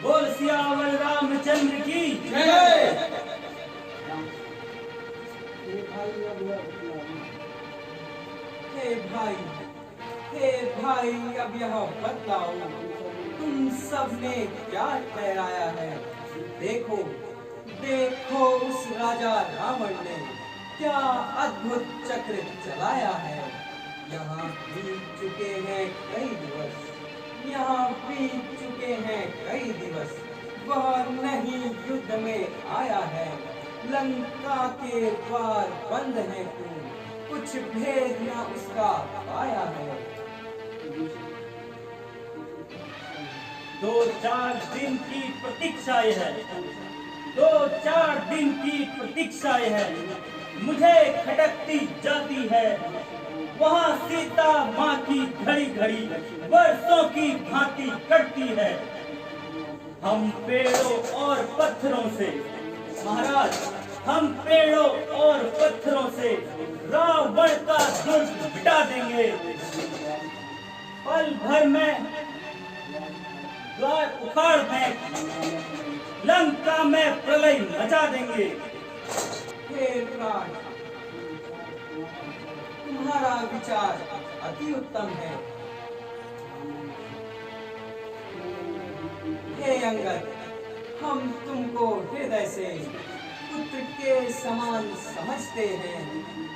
बोल सियावर रामचंद्र की जय। हे भाई, हे भाई, अब यह बतलाओ तुम सब ने क्या ठहराया है। देखो देखो उस राजा रावण ने क्या अद्भुत चक्र चलाया है। यहाँ बीत चुके हैं कई दिवस, यहाँ बीत चुके हैं कई दिवस। वह नहीं युद्ध में आया है, लंका के द्वार बंद हैं क्यों, कुछ भेद न उसका पाया है। 2-4 दिन की प्रतीक्षा है, 2-4 दिन की प्रतीक्षा है। मुझे खटकती जाती है वहाँ सीता माँ की घड़ी घड़ी वर्षों की भांति कटती है। हम पेड़ों और पत्थरों से महाराज, हम पेड़ों और पत्थरों से रावण का दुर्ग मिटा देंगे। पल भर में द्वार उखाड़ फेंक लंका में प्रलय मचा देंगे। हे राज, तुम्हारा विचार अति उत्तम है। हे अंगद, हम तुमको हृदय से पुत्र के समान समझते हैं।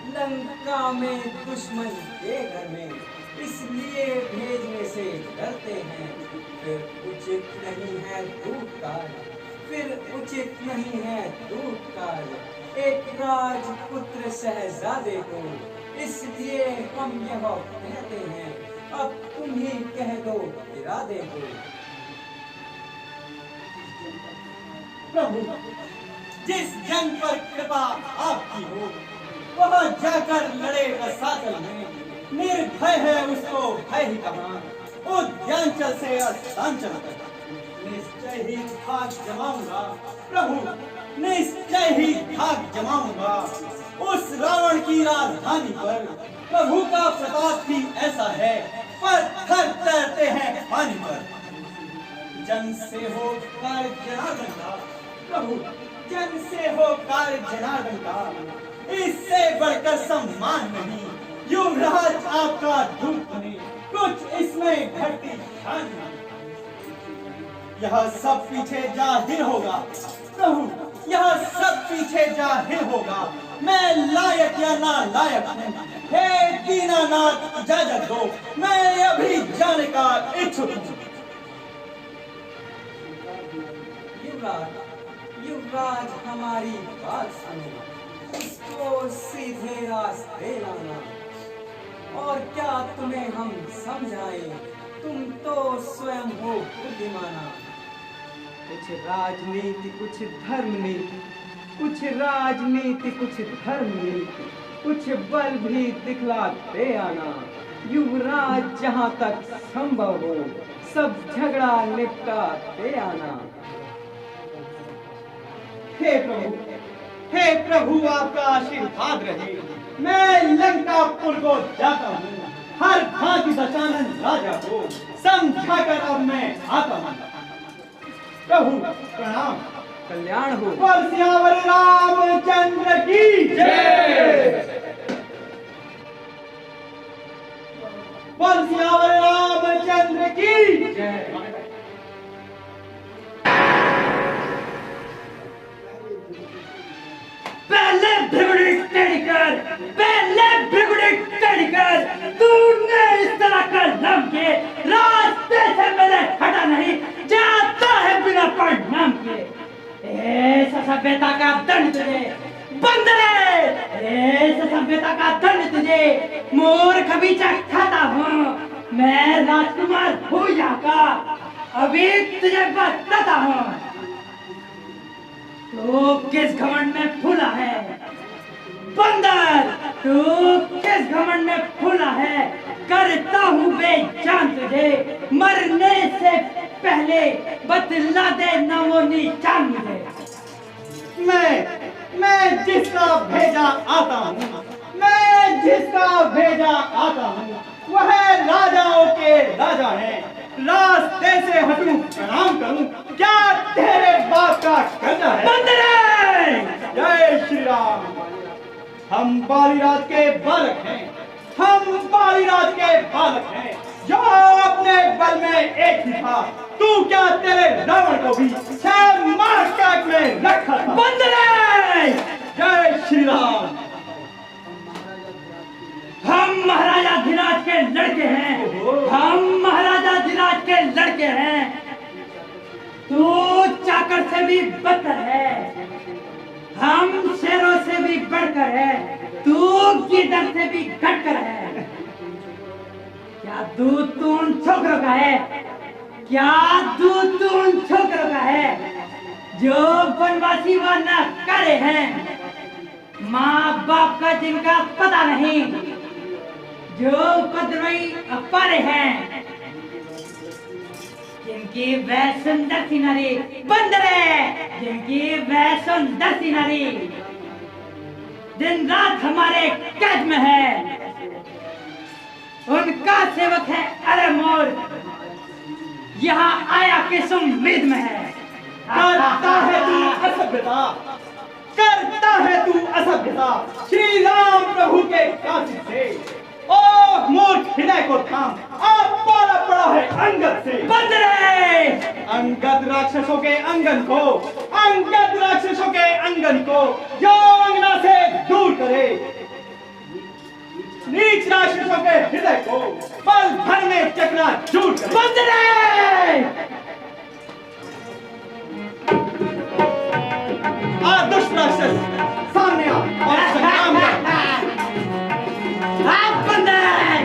लंका में दुश्मन के घर में इसलिए भेजने से डरते हैं। फिर उचित नहीं है दूत कार्य, फिर उचित नहीं है दूत कार्य एक राजपुत्र शहजादे को। इसलिए हम यह कहते हैं, अब तुम ही कह दो इरादे को। प्रभु, जिस जंग पर कृपा आपकी हो वह जाकर लड़े रसातल में। निर्भय है उसको भय ही कहाँ, उद्यांचल से अस्तांचल तक। निश्चय ही भाग जमाऊंगा प्रभु, निश्चय ही भाग जमाऊंगा उस रावण की राजधानी पर। प्रभु का प्रताप भी ऐसा है, पत्थर तैरते हैं पानी पर। जन से हो कर जनार्दन का प्रभु, जन से हो कर जनार्दन का, इससे बढ़कर सम्मान नहीं। युवराज आपका दूत नहीं, कुछ इसमें घटती शान नहीं। यह सब पीछे जाहिर होगा प्रभु, यह सब पीछे जाहिर होगा। मैं लायक या ना लायक हूँ, हे दीनानाथ इजाजत दो, मैं अभी जाने का इच्छुक हूँ। युवराज, हमारी बात सुनो, उसको सीधे रास्ते लाना। और क्या तुम्हें हम समझाएं, तुम तो स्वयं हो बुद्धिमाना। कुछ राजनीति कुछ धर्म नीति, कुछ राजनीति कुछ धर्म नीति, कुछ बल भी दिखलाते आना। युवराज जहाँ तक संभव हो सब झगड़ा निपटाते आना। हे प्रभु आपका आशीर्वाद रहे। मैं लंकापुर को जाता हूँ, हर भांति दशानन राजा को समझाकर अब मैं आता हूँ। प्रभु प्रणाम, कल्याण हो। बोल सियावर रामचंद्र की जय। बोल सियावर रामचंद्र की जय। पहले भिगुड़ी टेढ़ी कर, पहले भिगुड़ी टेढ़ी कर। तूने इस तरह का नाम के रास्ते से मेरे हटा नहीं, जाता है बिना प्रणाम के। ऐसा सभ्यता का दंड तुझे बंदरे, ऐसा सभ्यता का दंड तुझे। मूर्ख भी खाता हूँ मैं, राजकुमार भूया का अभी तुझे बताता हूँ। तू किस घमंड में फूला है बंदर, तू किस घमंड में फूला है। करता हूँ बेजान तुझे, मरने से पहले बतला दे नामो निशान मुझे। मैं जिसका भेजा आता हूँ, मैं जिसका भेजा आता हूँ, वह राजाओं के राजा है। रास्ते से हटूं प्रणाम करूं, क्या करना है। बंद रहे। जय श्री राम। हम बालीराज के बालक हैं, हम बालीराज के बालक हैं, जो अपने बल में एक ही था। तू क्या तेरे रावण को भी 6 मास काट में रखा था। बंद रहे। जय श्री राम। हम महाराजा धीराज के लड़के हैं, हम महाराजा धीराज के लड़के हैं। तू चाकर से भी बदतर है, हम शेरों से भी बढ़कर है, तू गिदड़ से भी घटकर है। क्या दूध तू उन छोकरों का है, क्या दूध तू उन छोकरों का है जो वनवासी व न करे हैं, माँ बाप का जिनका पता नहीं, जो उपद्रवी पारे हैं, जिनकी वह सुंदर सी नारी बंदर है, जिनकी वह सुंदर सी नारी दिन रात हमारे कैद में है। उनका सेवक है अरे मोर, यहाँ आया किस उम्मीद में है। करता है तू असभ्यता, करता है तू असभ्यता श्री राम प्रभु के काशी से। ओ मूर्ख हृदय को थाम, आप पाला पड़ा है अंगद से। बंद रहे। अंगद राक्षसों के अंगन को, अंगद राक्षसों के अंगन को जो अंगना से दूर करे, नीच राक्षसों के हृदय को पल भर में चकना चूर करे। बंद रहे। दुष्ट राक्षस सामने आ और संग्राम कर। आप बंद रहे।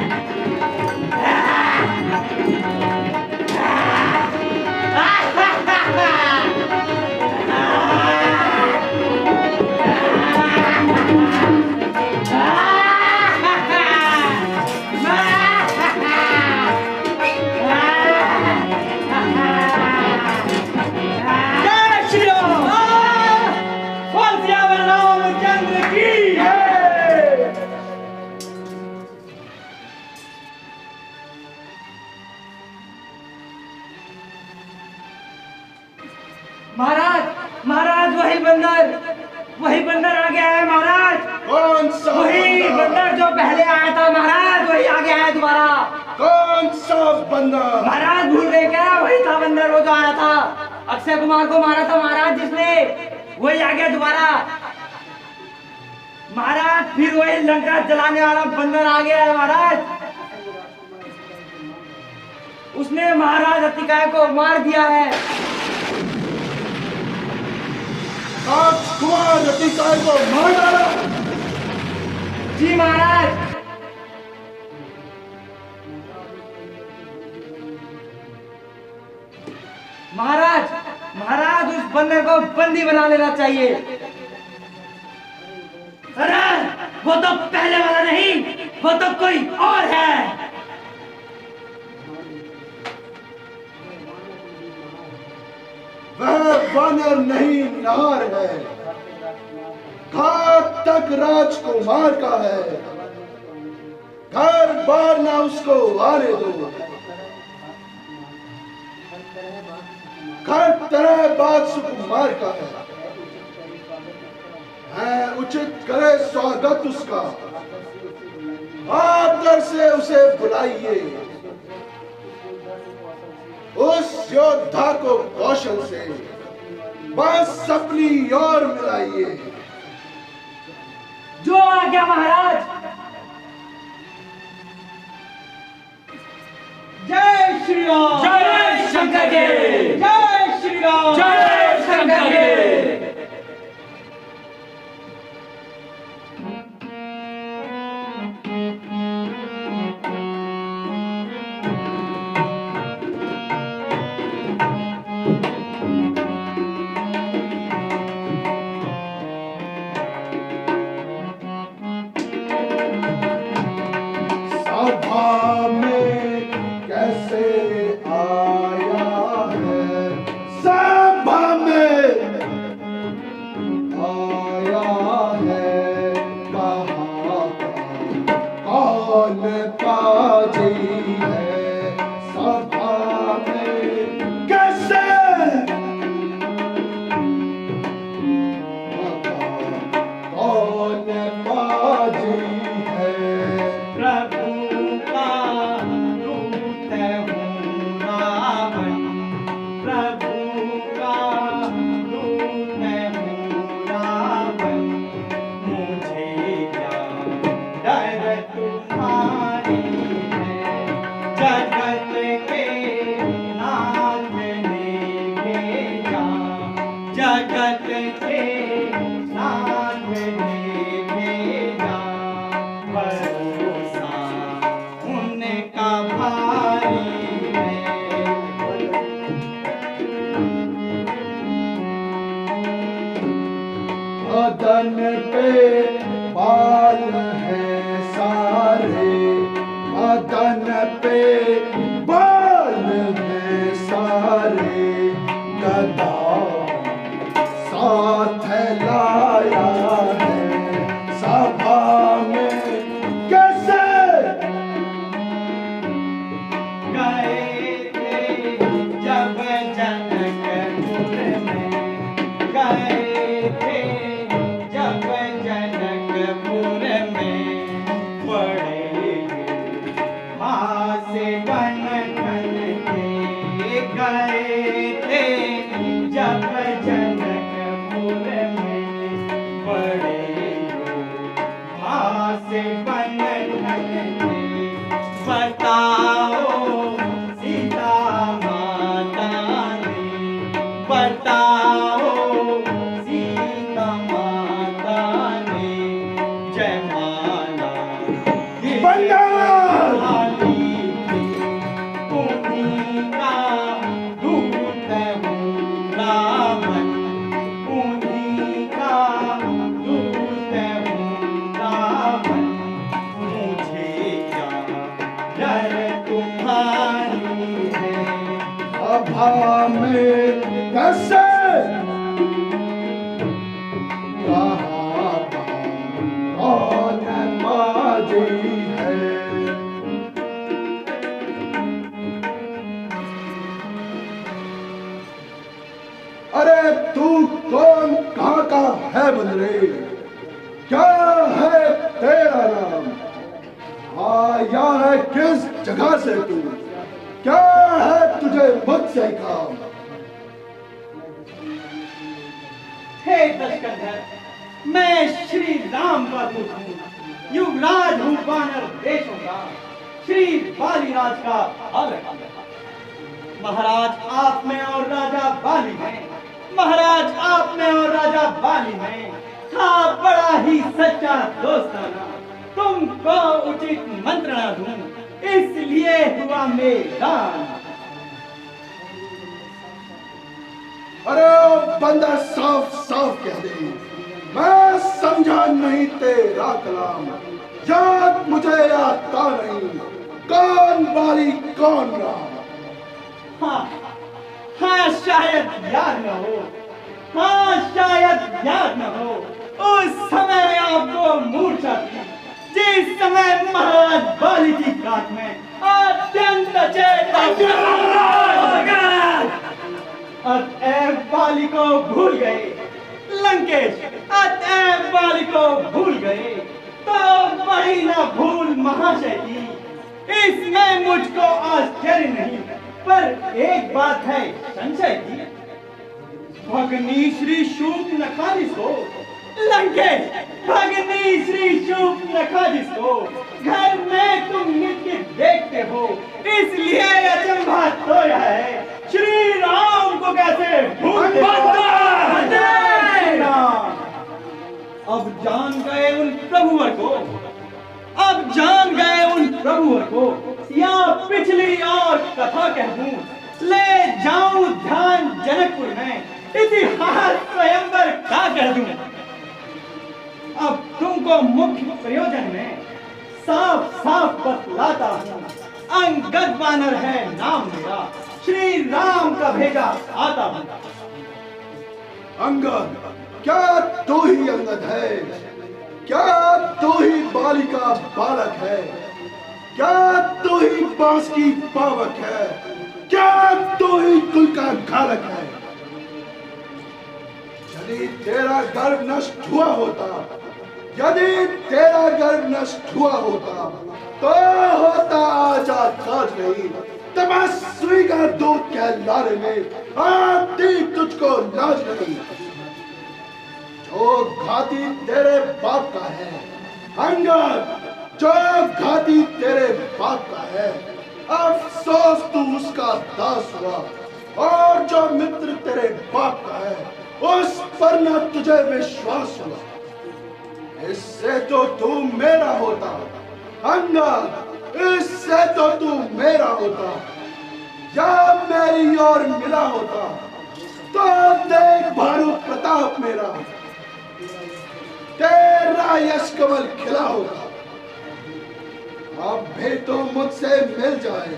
जय श्री राम। सियावर रामचंद्र की जय। महाराज, महाराज वही बंदर आ गया है महाराज। कौन सा वही बंदर जो पहले आया था महाराज, वही आ गया है दोबारा। कौन सा बंदर? महाराज भूल गए क्या? वही था बंदर वो जो आया था, अक्षय कुमार को मारा था महाराज जिसने, वही आ गया दोबारा महाराज। फिर वही लंका जलाने वाला बंदर आ गया है महाराज। उसने महाराज अतिकाय को मार दिया है। राजकुमार अतिकाय को मार डाला? जी महाराज। महाराज, महाराज उस बंदर को बंदी बना लेना चाहिए। अरे वो तो पहले वाला नहीं, वो तो कोई और है। वह वानर नहीं नार है, घातक राजकुमार का है। घर बार ना उसको आने दो, घर तरह बात सुकुमार का है। उचित करे स्वागत उसका, आदर से उसे बुलाइए। उस योद्धा को कौशल से बस अपनी ओर मिलाइए। जो आ गया महाराज। जय श्री राम। जय शंकर के। जय श्री राम। जय शंकर के। सभा में कैसे आया है जगत के सामने भेजा भरोसा उनका भारी है। बदन पे बाल है सारे, बदन पे बाल है सारे, गदा साथ लाया है सभा में कैसे गए थे जब जनकपुर में, गए थे जब जनकपुर में, बड़े माँ से बन बन के गए थे जब जनकपुर में, बड़े माँ से बन बन के। बताओ सीता माता ने, बताओ सीता माता ने, जयमाला बंगाल उन्हीं का दूत हूँ रावण, उन्हीं का दूत हूँ रावण, मुझे क्या डर तुम्हारी है। सभा में कैसे कहा कौन बाजी है। अरे तू कौन कहाँ का है बंदरे, क्या है तेरा नाम, आया है किस जगह से तू, क्या है तुझे मुझसे काम। हे दशकंधर, मैं श्री राम का दूत हूँ, युवराज हूँ वानर देशों का, श्री बालीराज का बालक। महाराज आप में और राजा बाली में, महाराज आप में और राजा बाली में था बड़ा ही सच्चा दोस्ताना, तुमको उचित मंत्रणा दूं, इसलिए हुआ मेरा। अरे ओ बंदा साफ साफ कह दे, मैं समझा नहीं तेरा कलाम, याद मुझे आता नहीं, कौन बाली कौन राम। हाँ हाँ शायद याद न हो, हाँ शायद याद न हो, उस समय आपको मूर्छा थी, जिस समय महाराज बाली की काट में अत्यंत अतएव बाली को भूल गए लंकेश, अतएव बाली को भूल गए, तो वही न भूल महाशय की, इसमें मुझको आश्चर्य नहीं, पर एक बात है संशय की। भगनी श्री शूप नखादिस को लंकेश, भगनी श्री शूप नखादिस को घर में तुम नित्य देखते हो, इसलिए अचंभा सोया है, श्री राम को कैसे भूलते हो? अब जान गए उन प्रभुवर को, अब जान गए उन प्रभुवर को, या पिछली और कथा कह दूं, ले जाऊं ध्यान जनकपुर में, इतिहास स्वयंवर का कह दूं। अब तुमको मुख्य प्रयोजन में साफ साफ बतलाता हूं, अंगद वानर है नाम मेरा, श्री राम का भेजा आता हूं। अंगद, क्या तू ही अंगद है, क्या तू ही बाली का बालक है, क्या तू ही बांस की पावक है, क्या तू ही कुल का घालक है। यदि तेरा गर्भ नष्ट हुआ होता, यदि तेरा गर्भ नष्ट हुआ होता, तो होता आजाद काज नहीं, तपस्वी का दूध के लारे में आती तुझको लाज नहीं। जो घाती तेरे बाप का है अंगद, जो घाती तेरे बाप का है, अफसोस तू उसका दास हुआ, और जो मित्र तेरे बाप का है, उस न तुझे विश्वास हुआ, इससे तो तू मेरा होता। अंगद, इससे तो तू मेरा होता, या मेरी ओर मिला होता तो देख भानु प्रताप मेरा, तेरा यश कमल खिला होता। अब भी तू मुझसे मिल जाए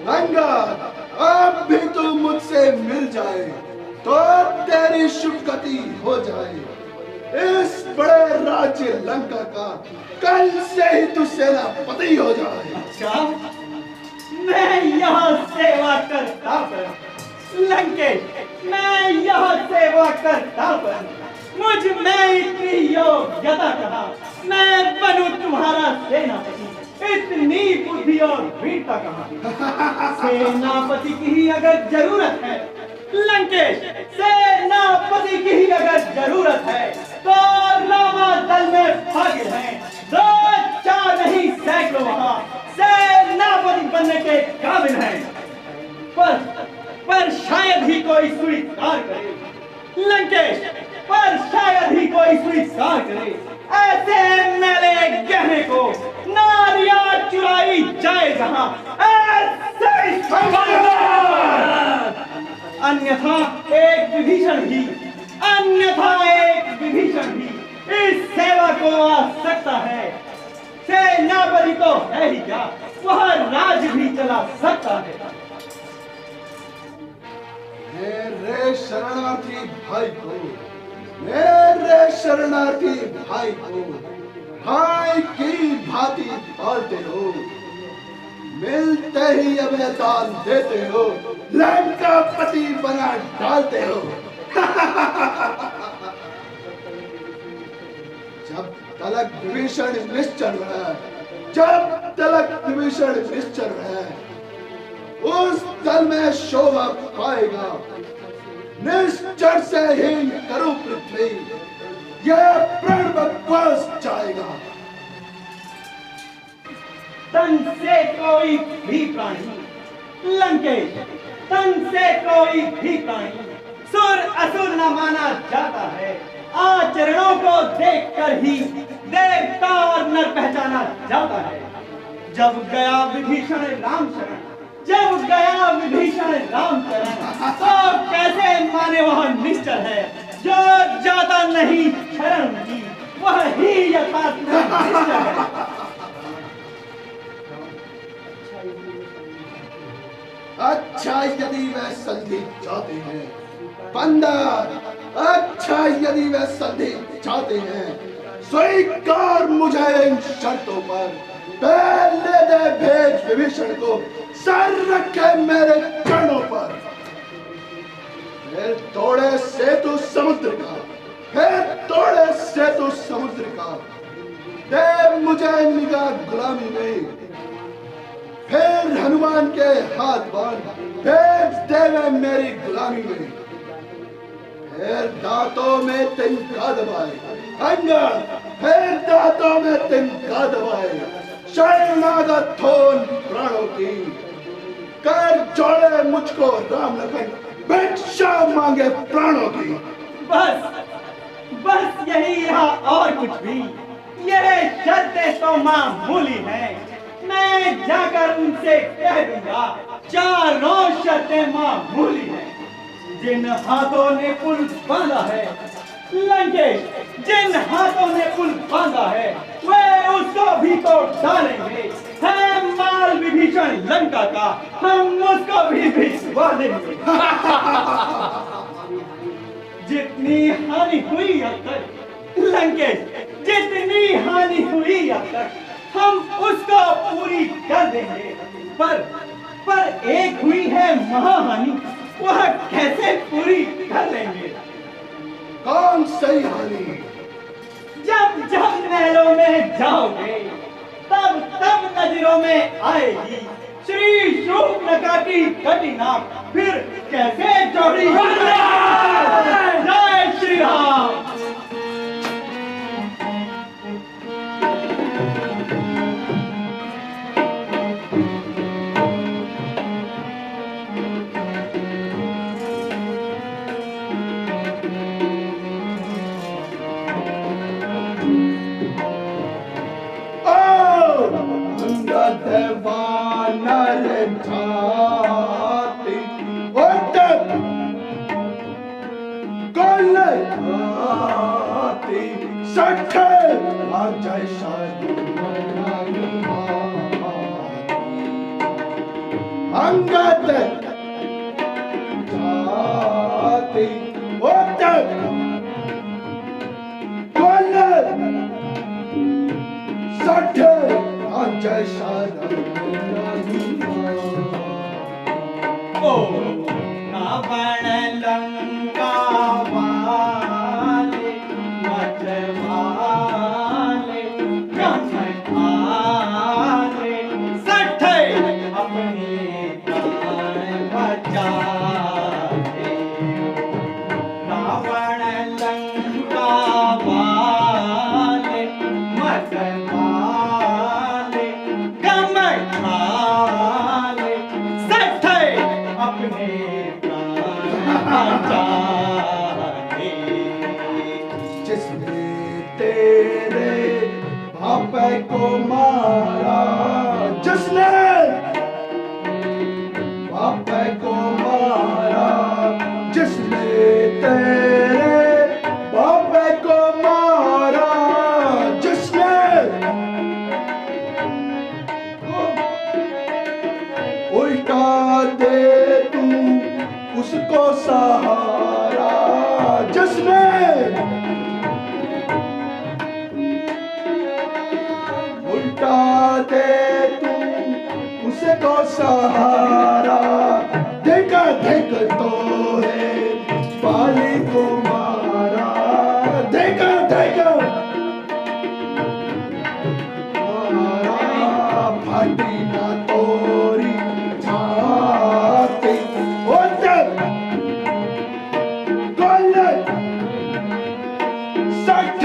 अंगद, अब भी तू मुझसे मिल जाए तो तेरी शुभ गति हो जाए। इस बड़े राज्य लंका का कल से ही तू सेनापति हो जाए। अच्छा, मैं यहाँ सेवा करता पर लंकेश, मैं यहाँ सेवा करता पर मुझ में इतनी योग्यता कहा मैं बनूं तुम्हारा सेनापति, इतनी बुद्धि और वीरता कहा। सेनापति की ही अगर जरूरत है लंकेश, सेनापति की ही अगर जरूरत है तो रामा दल में भागिल हैं, 2-4 नहीं सैकड़ों वहां सेनापति बनने के काबिल हैं। पर शायद ही कोई स्वीकार करे लंकेश, पर शायद ही कोई स्वीकार करे ऐसे मेले गहने को नारियां चुराई जाए जहां, ऐसे अन्यथा एक विभीषण भी, अन्यथा एक विभीषण भी इस सेवा को आ सकता है। सेनापति तो है ही क्या, वह राज भी चला सकता है। मेरे शरणार्थी भाई को, मेरे शरणार्थी भाई को भाई की भांति पालते हो, मिलते ही अभय दान देते हो, लंकापति बना डालते हो। जब तलक विभीषण निश्चल है, जब तलक विभीषण निश्चल है, उस दल में शोभा पाएगा। निश्चर से ही करो पृथ्वी, यह प्रण बस जाएगा। तन से कोई भी प्राणी लंकेश, तन से कोई भी प्राणी सुर असुर न माना जाता है। आचरणों को देखकर ही देवता और नर पहचाना जाता है। जब गया विभीषण राम शरण, जब गया विभीषण राम शरण, तो कैसे माने वह निश्चल है। जो जाता नहीं शरण की, वह ही यथार्थ निश्चल है। अच्छा यदि वह संधि चाहते हैं बंदर, अच्छा यदि वह संधि चाहते हैं, स्वीकार मुझे इन शर्तों पर। पहले दे भेज विभीषण को, सर रखे मेरे चरणों पर। फिर तोड़े सेतु समुद्र का, फिर तोड़े सेतु समुद्र का, दे मुझे निगाह गुलामी में। फिर हनुमान के हाथ बांध भेज देवे मेरी गुलामी में। फिर दांतों में तिनका दबाए अंगद, फिर दांतों में तिनका दबाए। शरणागत हो प्राणों की, कर जोड़े मुझको राम लखन, भिक्षा मांगे प्राणों की। बस यही रहा और कुछ भी। ये शर्तें तो मामूली हैं, मैं जाकर उनसे कह दूंगा। चारों शर्तें मामूली हैं। जिन हाथों ने पुल बांधा है लंकेश, जिन हाथों ने पुल बांधा है वे उसको भी तो डालेंगे। है माल विभीषण लंका का, हम उसको भी भिजवा देंगे। जितनी हानि हुई अब तक लंकेश, जितनी हानि हुई अब तक हम उसको पूरी कर देंगे। पर एक हुई है महाहानि, वह कैसे पूरी कर लेंगे? कौन सी हानि? जब जब महलों में जाओगे तब तब नजरों में आएगी श्री शूर्पणखा की कटिना, फिर कैसे जोड़ी। जय श्री राम। गलती सठ जय अंगत जाति उत्तर गल सठ जय ओ रावण लंका वाले मतवाले कमठाले सठ अपने प्राण बचाए। रावण लंका वाले मतवाले कमठाले सठ अपने जिसने तेरे बाप को मारा जिसने बाप को मारा जिसने तेरे बाप को मारा जिसने उल्टा दे तू उसको सहारा जिसने उल्टा दे तू उसको सहारा देखा देख तो है बाली को मारा देखा देखा मारा फाटी ना तोरी छाती उत्तर गलत सठ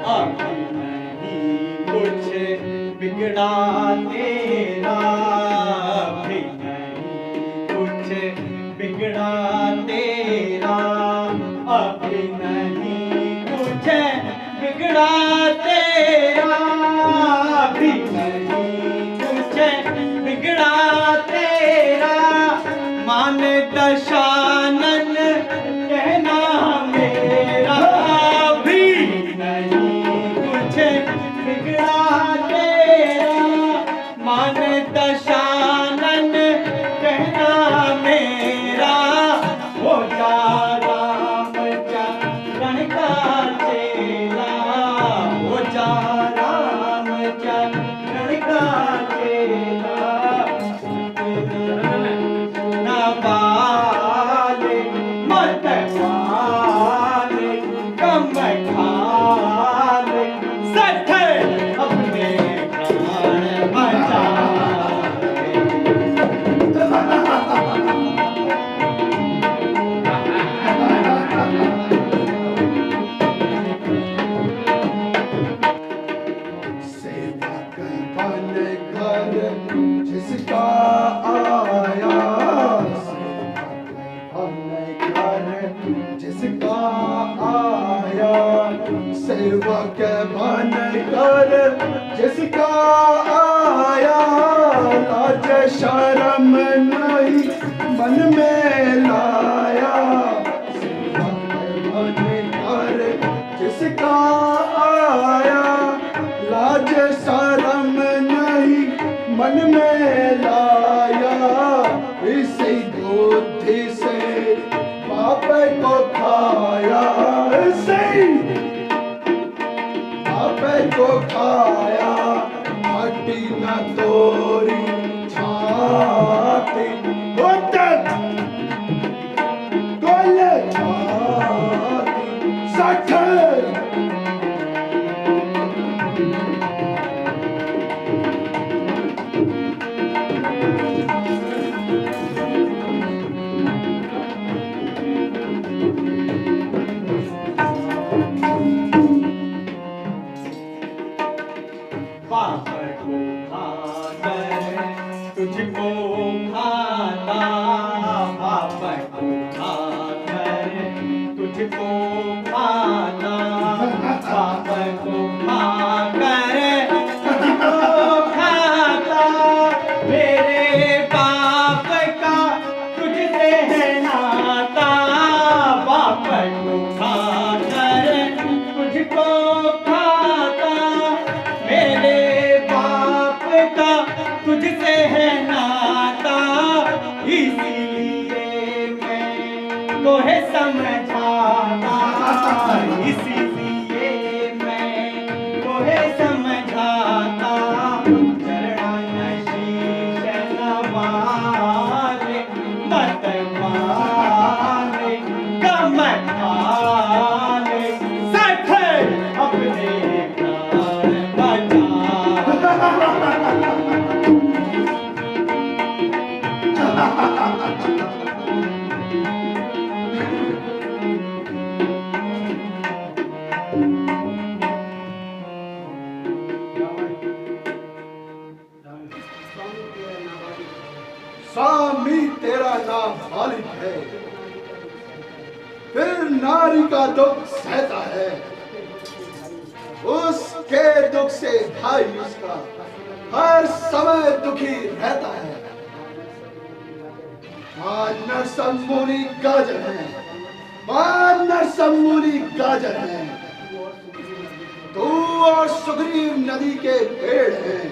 अभी नहीं कुछ बिगड़ा तेरा अभी नहीं कुछ बिगड़ा तेरा अभी नहीं कुछ बिगड़ा तेरा अभी नहीं कुछ बिगड़ा तेरा मान दशानन कहना मेरा भी नहीं कुछ बिगड़ा तेरा मान दशानन कहना मेरा हो जा राम चरण का चेला हो जा राम चरण का चेला ना बाले मत वाले कम खाले सठ अपने प्राण बचाए। सेवा बन कर जिसका आया सेवा बन कर जिसका आया सेवक बन कर जिसका आया लाज शर्म नहीं मन में लाया सेवक बन कर जिसका आया लाज शर्म नहीं मन में लाया इसी बुद्धि से बाप को खाया इसी बाप को खाया हड्डी न तोरी छाती उत्तर गल छाती सठ बाप को खाकर तुझको खाता पाप को खाकर, तुझको खाता पाप को खाकर, तुझको खाता मेरे पाप का तुझसे है नाता, पाप को खाकर तुझको खाता मेरे पाप का तुझसे है नाता, इसीलिए मैं तोहे समझाता, इसीलिए मैं तोहे समझाता, चरण शीश नवारे मत मारे कम खाले सठ अपने प्राण बचा। स्वामी तेरा नाम मालिक है, फिर नारी का दुख सहता है, उसके दुख से भाई उसका हर समय दुखी रहता है। मानर सम्मूरी गाजर है, मानर सम्मूरी गाजर है, तू और सुग्रीव नदी के पेड़ हैं,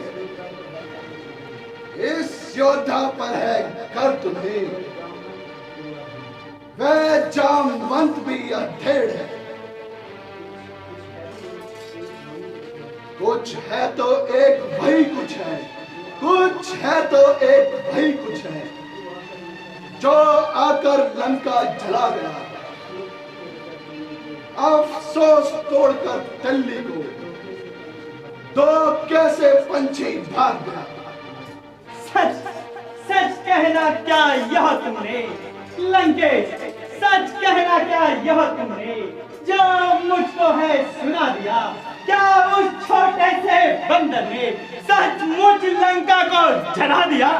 इस योद्धा पर है कर तुम्हें, वह जामवंत भी अधेड़ है, कुछ है तो एक वही कुछ है, कुछ है तो एक वही कुछ है, जो आकर लंका जला गया, अफसोस तोड़कर दिल्ली को दो कैसे पंछी भाग गया। सच सच कहना क्या यह तुमने लंकेश, सच कहना क्या यह तुमने जो मुझको है सुना दिया, क्या उस छोटे से बंदर ने सचमुच लंका को जला दिया?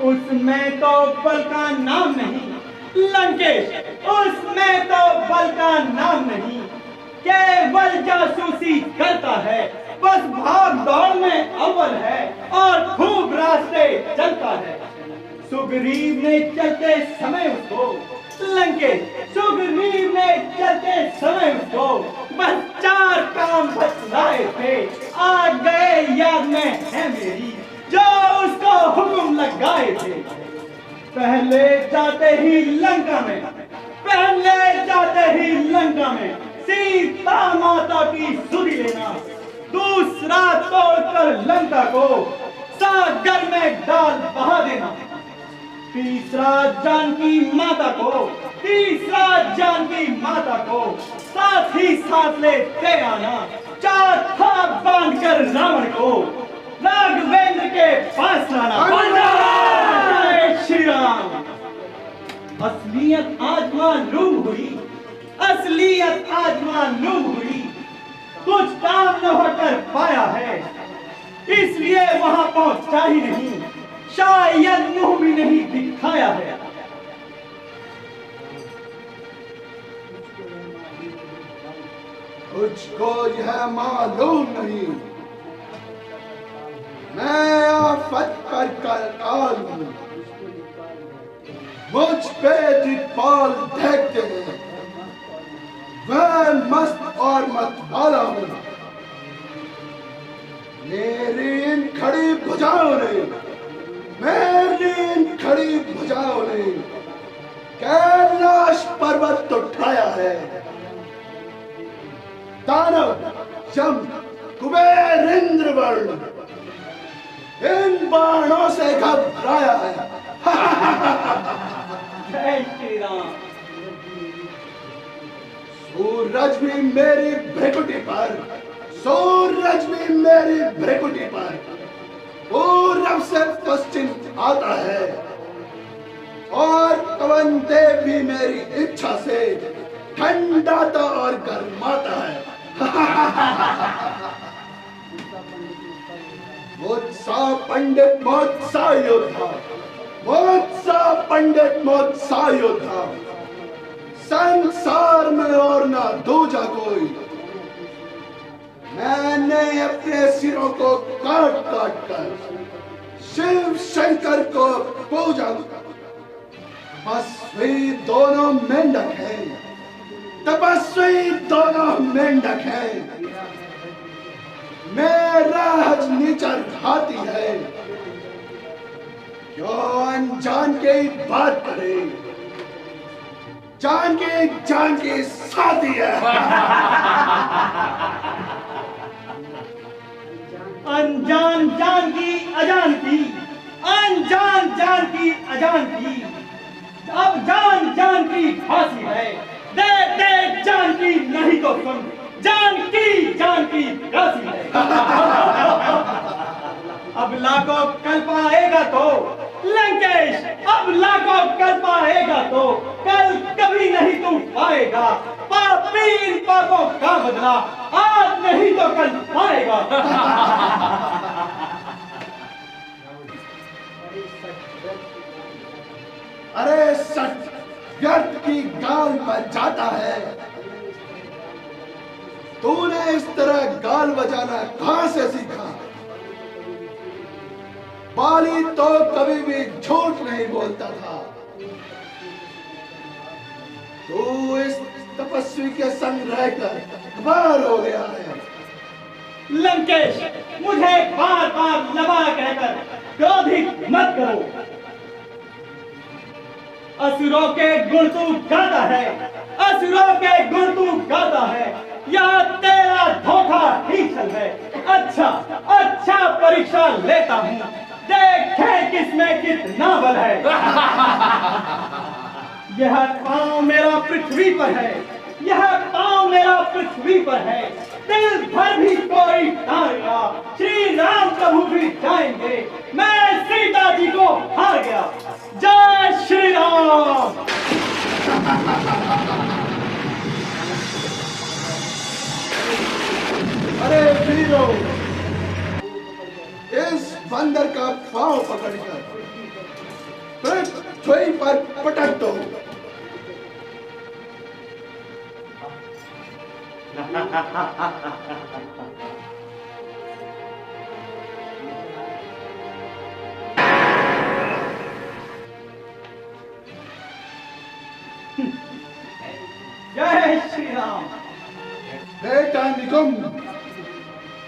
उसमें तो बल का नाम नहीं लंकेश, उसमें तो बल का नाम नहीं, केवल जासूसी करता है, बस भाग दौड़ में अव्वल है और खूब रास्ते चलता है। सुग्रीव ने चलते समय उसको लंकेश, सुग्रीव ने चलते समय उसको बस 4 काम बतलाए थे, आ गए याद में है मेरी जो उसको हुक्म लगाए थे। पहले जाते ही लंका में, पहले जाते ही लंका में सीता माता की सुधि लेना, दूसरा तोड़कर लंका को सागर में डाल बहा देना, तीसरा जानकी माता को, तीसरा जानकी माता को साथ ही साथ लेते आना, चौथा बांधकर रावण को राघवेंद्र के पास लाना। जय श्री राम। असलियत आज मालूम हुई, असलियत आज मालूम हुई, कुछ काम न होकर पाया है, इसलिए वहां पहुंचा ही नहीं, शायद मुंह भी नहीं दिखाया है। मुझको यह मालूम नहीं, मैं आफत पर करताल हूँ, मुझ पे दिखपाल देखते हैं, मैं मस्त और मतवाला हूँ, मेरी इन खड़ी भुजाओं ने, मेरी इन खड़ी भुजाओं ने कैलाश पर्वत उठाया है, दानव यम कुबेर इंद्र वरुण इन बाणों से घबराया है। जय श्री राम। सूरज भी मेरी भ्रिकुटी पर, सूरज भी मेरी भ्रिकुटी पर पूरब से पश्चिम आता है, और पवन देव भी मेरी इच्छा से ठंडाता और गर्माता है। मुझसा पंडित मुझसा योद्धा, मुझसा पंडित मुझसा योद्धा, संसार में और ना दूजा कोई। मैंने अपने सिरों को काट काट कर शिव शंकर को पूजा। तपस्वी दोनों मेंढक हैं, तपस्वी दोनों मेंढक हैं। मेरा हज नीचर हाथी है, क्यों अनजान के बात करे, जान के साथी है। अनजान जान की अजान की, अनजान जान की अजान की, अब जान जान की फांसी है। दे दे जान की नहीं तो सुन, जान की राशि है। अब लाखों कल्प आएगा तो लंकेश, अब लाखों कल्प आएगा तो कल कभी नहीं तू पाएगा। पापी पापों का बदला आज नहीं तो कल पाएगा। अरे सच व्यर्थ की गाल पर जाता है। तूने इस तरह गाल बजाना कहां से सीखा? बाली तो कभी भी झूठ नहीं बोलता था। तू इस तपस्वी के संग रहकर बार हो गया है। लंकेश, मुझे बार बार लबा कहकर क्रोधित मत करो। असुरों के गुण तू गाता है, असुरों के गुण तू गाता है। यह तेरा धोखा ही चल है। अच्छा अच्छा परीक्षा लेता हूँ, देखे किसमें कितना बल है। यह पांव मेरा पृथ्वी पर है, यह पांव मेरा पृथ्वी पर है। दिल भर भी कोई टारेगा, श्री राम प्रभु भी जाएंगे। मैं सीता जी को हार गया। जय श्री राम। अरे वीरों, इस बंदर का पांव पकड़कर पृथ्वी पर पटक दो। जय श्री राम। बेटा निकुंभ,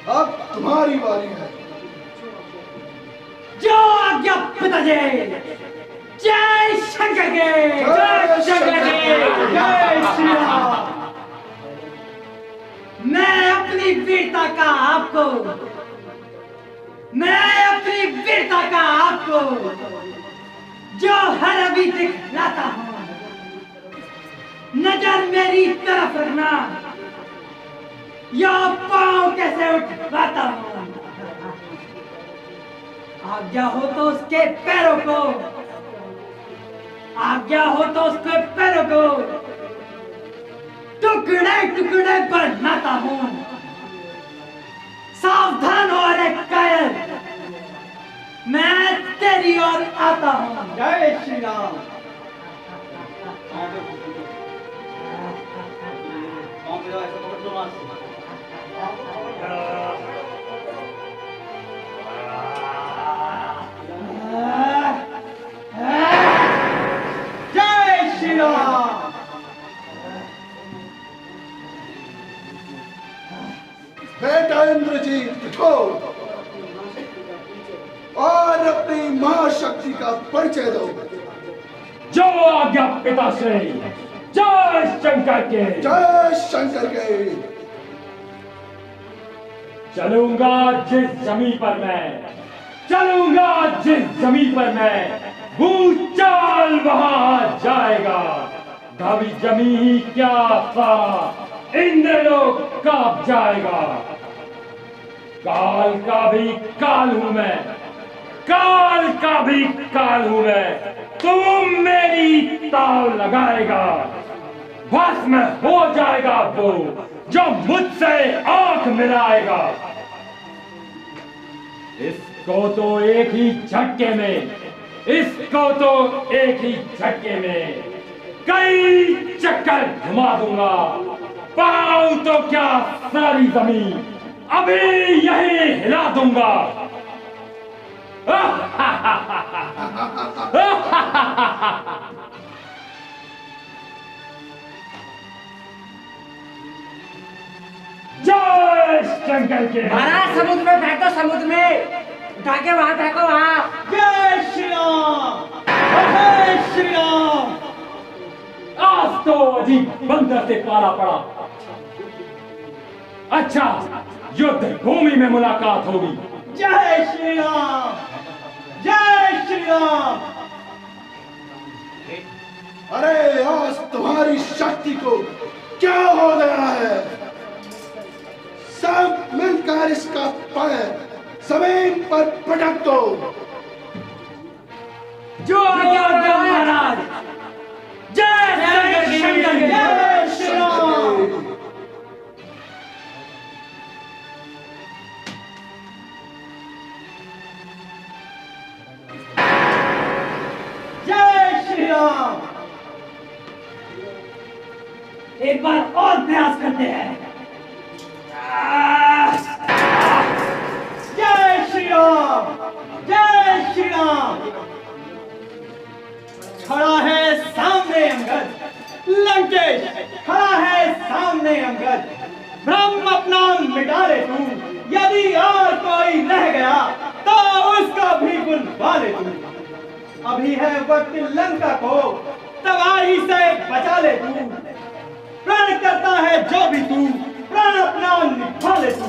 अब तुम्हारी बारी है। जो आज्ञा पिताजी। जय शंकर के, जय शंकर के, जय श्री राम। मैं अपनी वीरता का आपको जो हर अभी दिखलाता हूँ। नजर मेरी तरफ रखना, या पाँव कैसे उठवाता हूँ। आज्ञा हो तो उसके पैरों को, आज्ञा हो तो उसके पैरों को टुकड़े टुकड़े बनाता हूँ। सावधान हो रे कायर, मैं तेरी ओर आता हूँ। जय श्री राम। जय श्री राम। बेटा इंद्रजीत उठो और अपनी महाशक्ति का परिचय दो। जो आज्ञा पिता से। जय शंकर के, जय शंकर के। चलूंगा जिस जमीन पर मैं, चलूंगा जिस जमीन पर मैं, भूचाल वहां जाएगा। कभी जमी ही क्या सारा इंद्रलोक कांप जाएगा। काल का भी काल हूं मैं, काल का भी काल हूं मैं। तुम मेरी ताव लगाएगा, भस्म हो जाएगा वो जो मुझसे आंख मिलाएगा। इसको तो एक ही झटके में, इसको तो एक ही झटके में कई चक्कर घुमा दूंगा। पाऊं तो क्या सारी जमीन अभी यही हिला दूंगा। जय शंकर के। महाराज समुद्र में फेंको, समुद्र में उठा के वहां फेंको, वहां। जय श्री राम, जय श्री राम। आज तो अजीब बंदर से पाला पड़ा। अच्छा, युद्ध भूमि में मुलाकात होगी। जय श्री राम, जय श्री राम। अरे आज तुम्हारी शक्ति को क्या हो गया है? सब मिलकर इसका पैर जमीन पर पटक दो। जो आज्ञा महाराज। जय शंकर के। जय श्री राम। जय श्री राम। एक बार और प्रयास करते हैं। जय श्री राम, जय श्री राम। खड़ा है सामने अंगद, लंकेश खड़ा है सामने अंगद। ब्रह्म अपना मिटा ले तू, यदि और कोई रह गया तो उसका भी बुलवा ले तू। अभी है वक्त लंका को तबाही से बचा ले तू। प्रण करता है जो भी तू, प्राण अपना निभा ले तू।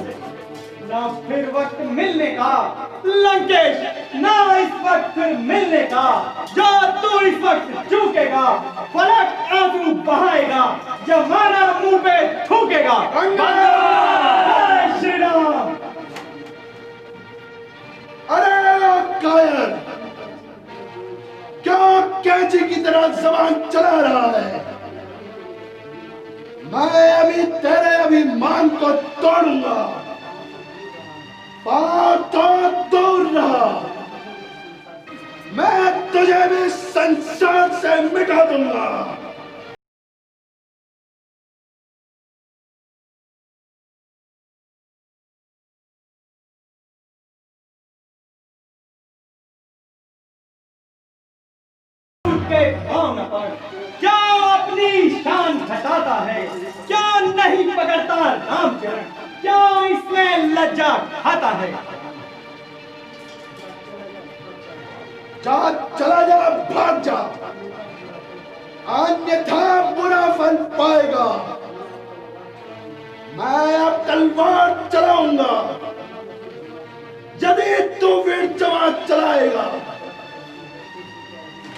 ना फिर वक्त मिलने का लंकेश, ना इस वक्त फिर मिलने का। जो तू इस वक्त चूकेगा, फलक आंसू बहाएगा, जमाना मुंह पे थूकेगा। जय श्री राम। अरे कायर, क्या कैंची की तरह जबान चला रहा है? मैं अभी तेरे अभिमान को तोड़ूंगा। पाँव तो दूर रहा, मैं तुझे भी संसार से मिटा दूंगा। के पाँव न पड़, क्या अपनी शान घटाता है? क्या नहीं पकड़ता रामचरण? क्या इसमें लज्जा खाता है? जा, चला जा, भाग जा, अन्यथा बुरा फल पाएगा। मैं अब तलवार चलाऊंगा। यदि तू वीर जवान चलाएगा,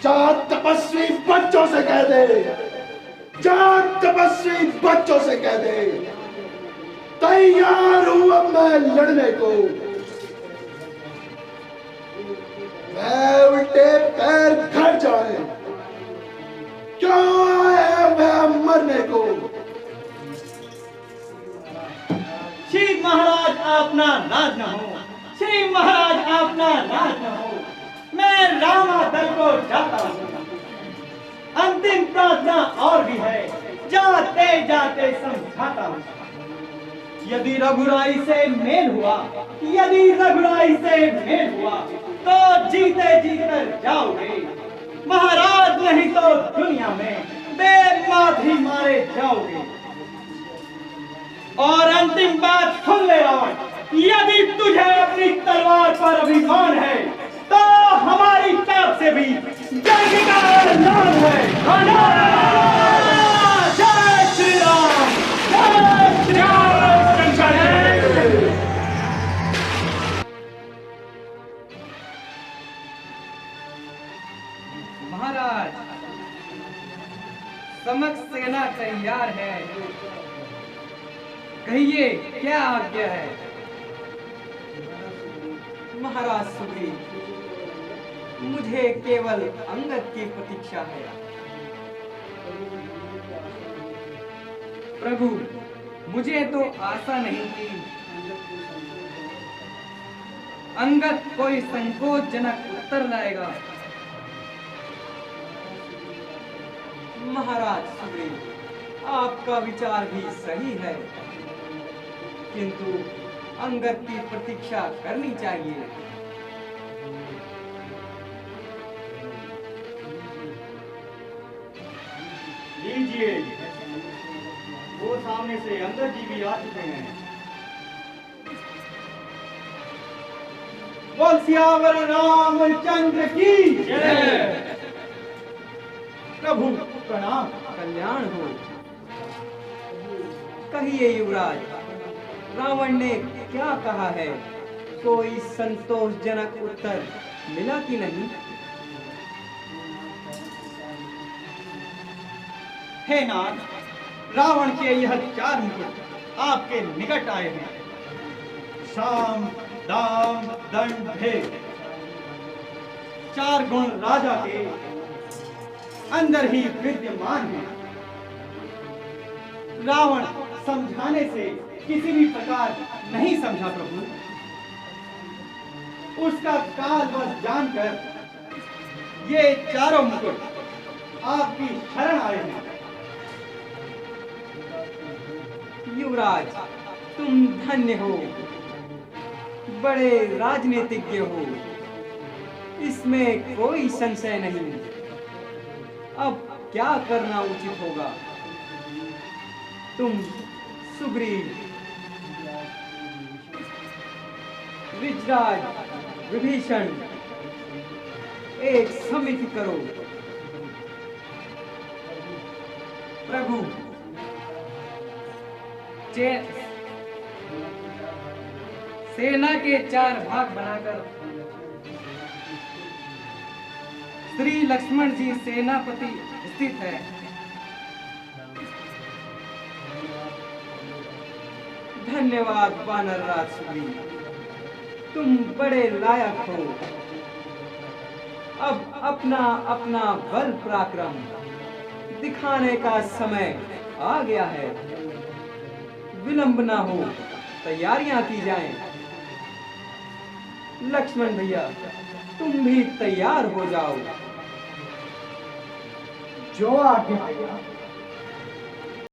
जा तपस्वी बच्चों से कह दे, जा तपस्वी बच्चों से कह दे, तैयार हूं अब मैं लड़ने को। मैं उल्टे पैर घर जाए, क्यों आए मैं मरने को? श्री महाराज अपना नाज न हो, श्री महाराज अपना नाज न हो। मैं रामा दल को जाता हूँ। अंतिम प्रार्थना और भी है, जाते जाते समझाता हूँ। यदि रघुराई से मेल हुआ, यदि रघुराई से मेल हुआ, तो जीते जीते जाओगे। महाराज नहीं तो दुनिया में बेमात ही मारे जाओगे। और अंतिम बात सुन ले रावण, यदि तुझे अपनी तलवार पर अभिमान है, तो हमारी तरफ से भी जंग का ऐलान है। जय श्री राम, जय श्री राम। महाराज, समक्ष सेना तैयार है, कहिए क्या आज्ञा है? महाराज सुग्रीव, मुझे केवल अंगद की प्रतीक्षा है। प्रभु, मुझे तो आशा नहीं थी। अंगद कोई संकोचजनक उत्तर लाएगा। महाराज सुग्रीव, आपका विचार भी सही है, किंतु अंगद की प्रतीक्षा करनी चाहिए। लीजिए, वो सामने से अंदर जी भी आ चुके हैं। बोल सियावर रामचंद्र की जय। प्रभु प्रणाम। कल्याण हो। कहिए युवराज, रावण ने क्या कहा है? कोई संतोषजनक उत्तर मिला कि नहीं? हे नाथ, रावण के यह 4 मुकुट आपके निकट आए हैं। शाम, दाम, दंड, भेद, 4 गुण राजा के अंदर ही विद्यमान है। रावण समझाने से किसी भी प्रकार नहीं समझा प्रभु। उसका कालवश जानकर ये 4 मुकुट आपकी शरण आए हैं। युवराज, तुम धन्य हो, बड़े राजनीतिज्ञ हो, इसमें कोई संशय नहीं। अब क्या करना उचित होगा? तुम सुग्रीव, विजराज, विभीषण, एक समिति करो। प्रभु, सेना के 4 भाग बनाकर श्री लक्ष्मण जी सेनापति स्थित है। धन्यवाद वानर राज सुग्रीव, तुम बड़े लायक हो। अब अपना अपना बल पराक्रम दिखाने का समय आ गया है। विलंब ना हो, तैयारियां की जाएं। लक्ष्मण भैया, तुम भी तैयार हो जाओ। जो आज्ञा।